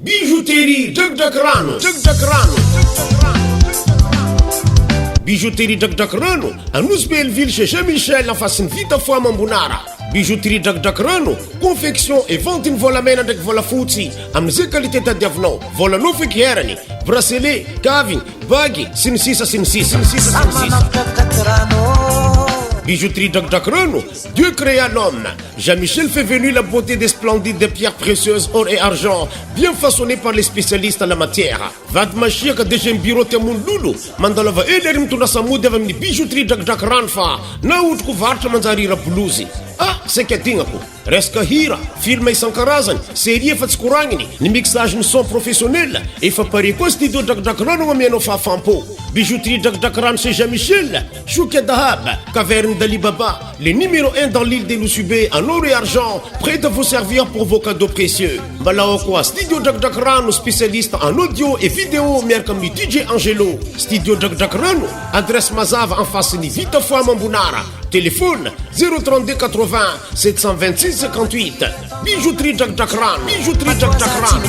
Bijouterie Dragdragrano. Bijouterie Dragdragrano, Anosy Belleville chez Jean-Michel en face ny vita foa Mambonara. Bijouterie Dragdragrano, confection et vente ny volamena ndraiky volafotsy amin'izay qualité tadiavinao. Volanao feky herany, bracelet, kaviny, bagy, sy ny sisa. Bijouterie Dragdragrano, Dieu créa l'homme. Jean-Michel fait venir la beauté des splendides des pierres précieuses, or et argent, bien façonnées par les spécialistes en la matière. Vady masiaka déjà bureau tiamon'olo mandalava elery mitondra samody avy amin'ny bijouterie Dragdragrano fa na otroko varotra manjary hira blouzy. Saika dignako, resaka hira, film isan-karazany, série efa tsy koragniny, ny mixage ny son professionnel, efa pare koa studio Dragdragrano amianao fahafampo. Bijouterie Dragdragrano chez Jean-Michel, Choukia Dahab, Caverne d'Alibaba, les numéro 1 dans l'île des Lusubé en or et argent, prêt à vous servir pour vos cadeaux précieux. Balao quoi, studio Dragdragrano, spécialiste en audio et vidéo, miaraka amin'ny DJ Angelo. Studio Dragdragrano, adresse Mazava en face ni Vita Foa Mambonara. Téléphone 032 80 726 58. Bijouterie Dragdragrano. Bijouterie Dragdragrano.